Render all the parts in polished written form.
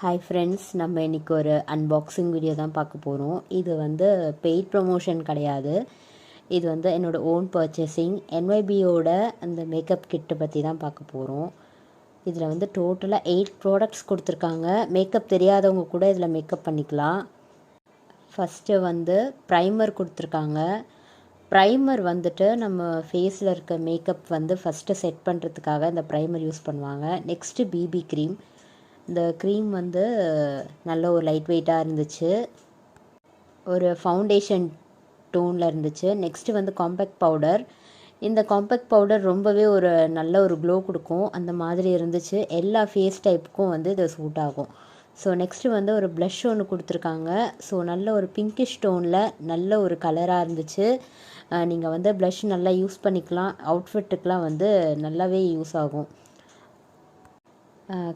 Hi friends, நம்ம இன்றைக்கி ஒரு அன்பாக்சிங் வீடியோ தான் பார்க்க போகிறோம். இது வந்து பெய்ட் ப்ரமோஷன் கிடையாது. இது வந்து என்னோடய ஓன் பர்ச்சேசிங். என்ஒய்பியோட அந்த மேக்கப் கிட்டை பற்றி தான் பார்க்க போகிறோம். இதில் வந்து டோட்டலாக 8 ப்ராடக்ட்ஸ் கொடுத்துருக்காங்க. மேக்கப் தெரியாதவங்க கூட இதில் மேக்கப் பண்ணிக்கலாம். ஃபஸ்ட்டு வந்து ப்ரைமர் கொடுத்துருக்காங்க. ப்ரைமர் வந்துட்டு நம்ம ஃபேஸில் இருக்க மேக்கப் வந்து ஃபஸ்ட்டு செட் பண்ணுறதுக்காக இந்த ப்ரைமர் யூஸ் பண்ணுவாங்க. Next BP cream. இந்த க்ரீம் வந்து நல்ல ஒரு லைட் வெயிட்டாக இருந்துச்சு, ஒரு ஃபவுண்டேஷன் டோனில் இருந்துச்சு. நெக்ஸ்ட்டு வந்து காம்பேக்ட் பவுடர். இந்த காம்பேக்ட் பவுடர் ரொம்பவே ஒரு நல்ல ஒரு க்ளோ கொடுக்கும், அந்த மாதிரி இருந்துச்சு. எல்லா ஃபேஸ் டைப்புக்கும் வந்து இது சூட் ஆகும். ஸோ நெக்ஸ்ட்டு வந்து ஒரு ப்ளஷ் ஒன்று கொடுத்துருக்காங்க. ஸோ நல்ல ஒரு பிங்கிஷ் டோனில் நல்ல ஒரு கலராக இருந்துச்சு. நீங்கள் வந்து ப்ளஷ் நல்லா யூஸ் பண்ணிக்கலாம். அவுட்ஃபிட்டுக்கெலாம் வந்து நல்லாவே யூஸ் ஆகும்.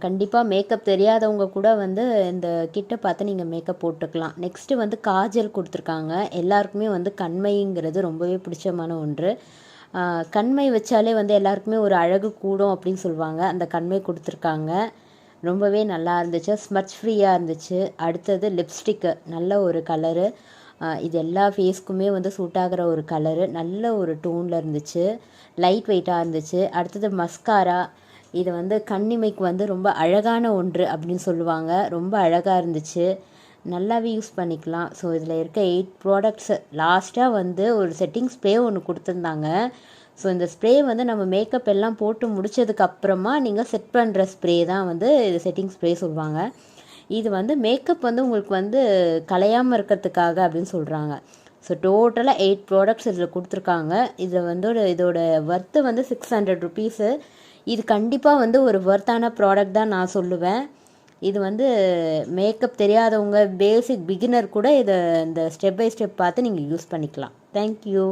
கண்டிப்பாக மேக்கப் தெரியாதவங்க கூட வந்து இந்த கிட்டை பார்த்து நீங்கள் மேக்கப் போட்டுக்கலாம். நெக்ஸ்ட்டு வந்து காஜல் கொடுத்துருக்காங்க. எல்லாருக்குமே வந்து கண்மைங்கிறது ரொம்பவே பிடிச்சமான ஒன்று. கண்மை வச்சாலே வந்து எல்லாருக்குமே ஒரு அழகு கூடும் அப்படின்னு சொல்லுவாங்க. அந்த கண்மை கொடுத்துருக்காங்க, ரொம்பவே நல்லா இருந்துச்சு. ஸ்மட்ச் ஃப்ரீயாக இருந்துச்சு. அடுத்தது லிப்ஸ்டிக்கு, நல்ல ஒரு கலரு. இது எல்லா ஃபேஸ்க்குமே வந்து சூட் ஆகிற ஒரு கலரு, நல்ல ஒரு டோனில் இருந்துச்சு, லைட் வெயிட்டாக இருந்துச்சு. அடுத்தது மஸ்காரா. இது வந்து கண்ணிமைக்கு வந்து ரொம்ப அழகான ஒன்று அப்படின்னு சொல்லுவாங்க. ரொம்ப அழகாக இருந்துச்சு, நல்லாவே யூஸ் பண்ணிக்கலாம். ஸோ இதில் இருக்க 8 ப்ராடக்ட்ஸு. லாஸ்ட்டாக வந்து ஒரு செட்டிங் ஸ்ப்ரே ஒன்று கொடுத்துருந்தாங்க. ஸோ இந்த ஸ்ப்ரே வந்து நம்ம மேக்கப் எல்லாம் போட்டு முடித்ததுக்கப்புறமா நீங்கள் செட் பண்ணுற ஸ்ப்ரே தான் வந்து இது செட்டிங் ஸ்ப்ரே சொல்லுவாங்க. இது வந்து மேக்கப் வந்து உங்களுக்கு வந்து கலையாமல் இருக்கிறதுக்காக அப்படின்னு சொல்கிறாங்க. ஸோ டோட்டலாக 8 ப்ராடக்ட்ஸ் இதில் கொடுத்துருக்காங்க. இதில் வந்து இதோட ஒர்த்து வந்து 600 ருபீஸு. இது கண்டிப்பாக வந்து ஒரு ஒர்த்தான ப்ராடக்ட் தான் நான் சொல்லுவேன். இது வந்து மேக்கப் தெரியாதவங்க, பேசிக் பிகினர் கூட இதை இந்த ஸ்டெப் பை ஸ்டெப் பார்த்து நீங்கள் யூஸ் பண்ணிக்கலாம். தேங்க்யூ.